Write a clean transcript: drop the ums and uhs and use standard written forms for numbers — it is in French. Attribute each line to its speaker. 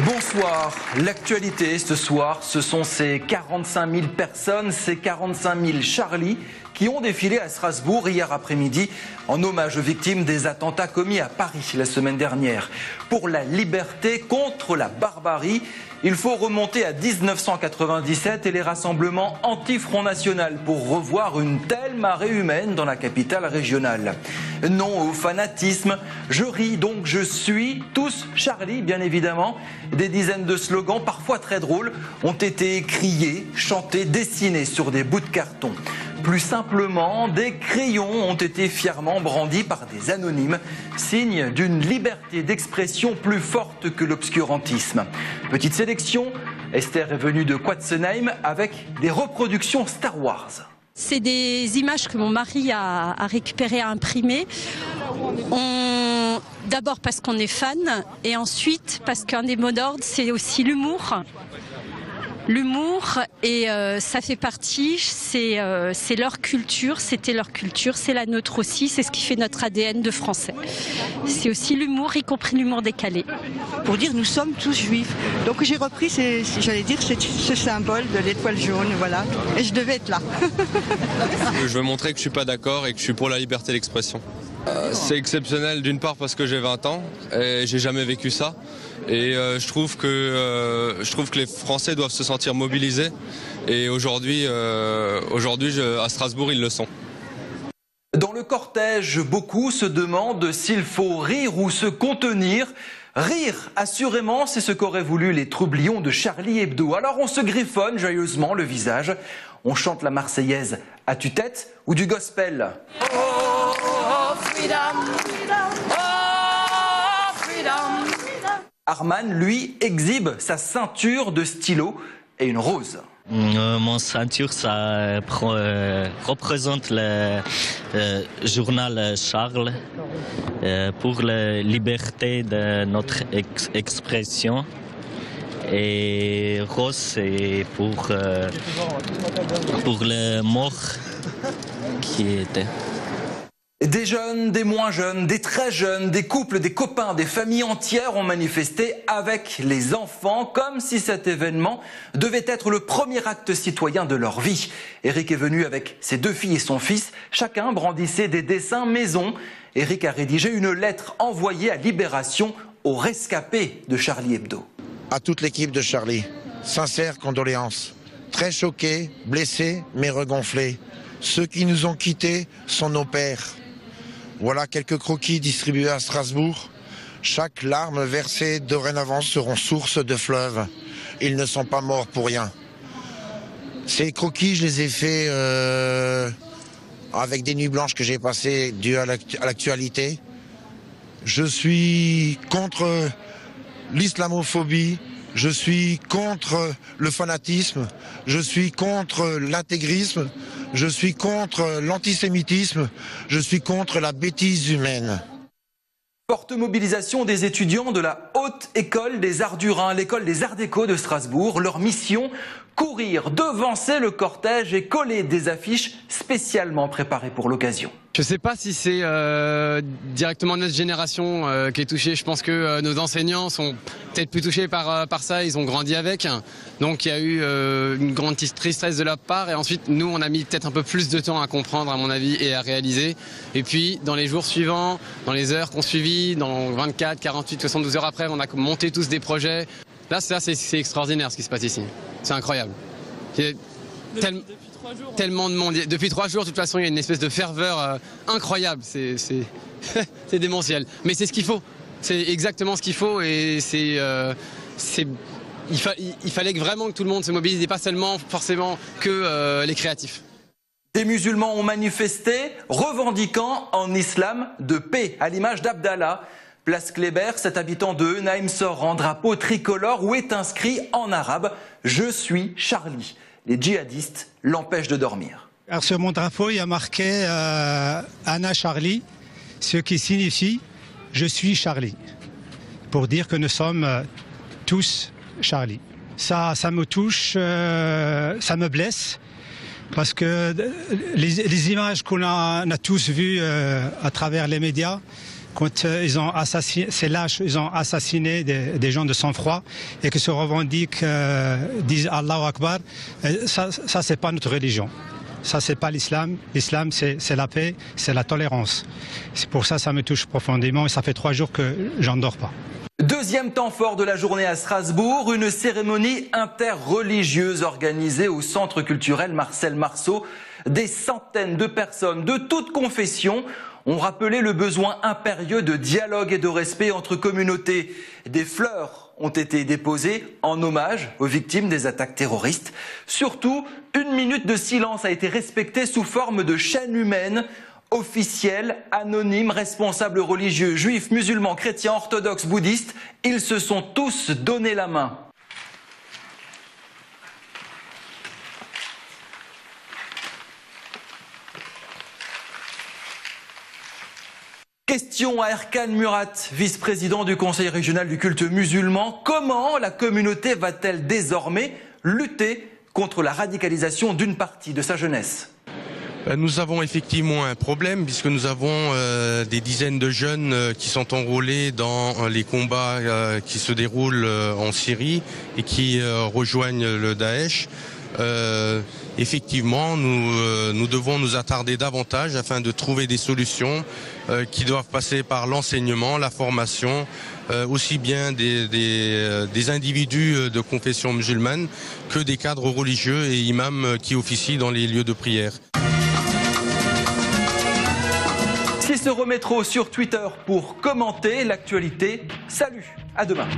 Speaker 1: Bonsoir. L'actualité ce soir, ce sont ces 45 000 personnes, ces 45 000 Charlie qui ont défilé à Strasbourg hier après-midi en hommage aux victimes des attentats commis à Paris la semaine dernière. Pour la liberté contre la barbarie, il faut remonter à 1997 et les rassemblements anti-Front National pour revoir une telle marée humaine dans la capitale régionale. Non au fanatisme, je ris donc je suis, tous Charlie bien évidemment. Des dizaines de slogans, parfois très drôles, ont été criés, chantés, dessinés sur des bouts de carton. Plus simplement, des crayons ont été fièrement brandis par des anonymes, signe d'une liberté d'expression plus forte que l'obscurantisme. Petite sélection, Esther est venue de Quatsenheim avec des reproductions Star Wars.
Speaker 2: C'est des images que mon mari a récupérées, a imprimées. D'abord parce qu'on est fan et ensuite parce qu'un des mots d'ordre, c'est aussi l'humour. L'humour, et ça fait partie, c'est leur culture, c'était leur culture, c'est la nôtre aussi, c'est ce qui fait notre ADN de Français. C'est aussi l'humour, y compris l'humour décalé.
Speaker 3: Pour dire nous sommes tous juifs. Donc j'ai repris, j'allais dire, ce symbole de l'étoile jaune, voilà, et je devais être là.
Speaker 4: Je veux montrer que je suis pas d'accord et que je suis pour la liberté d'expression. C'est exceptionnel d'une part parce que j'ai 20 ans et j'ai jamais vécu ça. Et je trouve que les Français doivent se sentir mobilisés. Et aujourd'hui, à Strasbourg, ils le sont.
Speaker 1: Dans le cortège, beaucoup se demandent s'il faut rire ou se contenir. Rire, assurément, c'est ce qu'auraient voulu les troublions de Charlie Hebdo. Alors on se griffonne joyeusement le visage. On chante la Marseillaise à tue-tête ou du gospel. Arman, lui, exhibe sa ceinture de stylo et une rose.
Speaker 5: Mon ceinture, ça représente le journal Charles pour la liberté de notre expression. Et rose, c'est pour le mort qui était.
Speaker 1: Des jeunes, des moins jeunes, des très jeunes, des couples, des copains, des familles entières ont manifesté avec les enfants, comme si cet événement devait être le premier acte citoyen de leur vie. Eric est venu avec ses 2 filles et son fils. Chacun brandissait des dessins maison. Eric a rédigé une lettre envoyée à Libération aux rescapés de Charlie Hebdo.
Speaker 6: À toute l'équipe de Charlie, sincères condoléances. Très choqués, blessés, mais regonflés. Ceux qui nous ont quittés sont nos pères. Voilà quelques croquis distribués à Strasbourg. Chaque larme versée dorénavant seront source de fleuves. Ils ne sont pas morts pour rien. Ces croquis, je les ai faits avec des nuits blanches que j'ai passées dues à l'actualité. Je suis contre l'islamophobie. Je suis contre le fanatisme, je suis contre l'intégrisme, je suis contre l'antisémitisme, je suis contre la bêtise humaine.
Speaker 1: Forte mobilisation des étudiants de la Haute École des Arts du Rhin, l'école des Arts Déco de Strasbourg. Leur mission, courir, devancer le cortège et coller des affiches spécialement préparées pour l'occasion.
Speaker 7: Je ne sais pas si c'est directement notre génération qui est touchée. Je pense que nos enseignants sont peut-être plus touchés par ça. Ils ont grandi avec. Donc il y a eu une grande tristesse de leur part. Et ensuite, nous, on a mis peut-être un peu plus de temps à comprendre, à mon avis, et à réaliser. Et puis, dans les jours suivants, dans les heures qu'on suivit, dans 24, 48, 72 heures après, on a monté tous des projets. Là, c'est extraordinaire ce qui se passe ici. C'est incroyable. Tellement de monde. Depuis 3 jours, de toute façon, il y a une espèce de ferveur incroyable. C'est démentiel. Mais c'est ce qu'il faut. C'est exactement ce qu'il faut. Et il fallait vraiment que tout le monde se mobilise et pas seulement forcément que les créatifs.
Speaker 1: Des musulmans ont manifesté, revendiquant en islam de paix, à l'image d'Abdallah. Place Kléber, cet habitant de Eunheim sort en drapeau tricolore où est inscrit en arabe « Je suis Charlie ». Les djihadistes l'empêchent de dormir.
Speaker 8: Alors sur mon drapeau, il y a marqué Anna Charlie, ce qui signifie « Je suis Charlie », pour dire que nous sommes tous Charlie. Ça me touche, ça me blesse, parce que les images qu'on a tous vues à travers les médias, quand ils ont assassiné, ces lâches, ils ont assassiné des gens de sang-froid et qui se revendiquent, disent Allahu Akbar, ça c'est pas notre religion. Ça, c'est pas l'islam. L'islam, c'est la paix, c'est la tolérance. C'est pour ça, ça me touche profondément et ça fait 3 jours que j'en dors pas.
Speaker 1: Deuxième temps fort de la journée à Strasbourg, une cérémonie interreligieuse organisée au centre culturel Marcel Marceau. Des centaines de personnes de toutes confessions ont rappelé le besoin impérieux de dialogue et de respect entre communautés. Des fleurs ont été déposées en hommage aux victimes des attaques terroristes. Surtout, 1 minute de silence a été respectée sous forme de chaîne humaine. Officiels, anonymes, responsables religieux, juifs, musulmans, chrétiens, orthodoxes, bouddhistes, ils se sont tous donné la main. Question à Erkan Murat, vice-président du Conseil régional du culte musulman. Comment la communauté va-t-elle désormais lutter contre la radicalisation d'une partie de sa jeunesse ?
Speaker 9: Nous avons effectivement un problème puisque nous avons des dizaines de jeunes qui sont enrôlés dans les combats qui se déroulent en Syrie et qui rejoignent le Daesh. Effectivement, nous devons nous attarder davantage afin de trouver des solutions qui doivent passer par l'enseignement, la formation, aussi bien des individus de confession musulmane que des cadres religieux et imams qui officient dans les lieux de prière.
Speaker 1: Cicero Métro sur Twitter pour commenter l'actualité. Salut, à demain.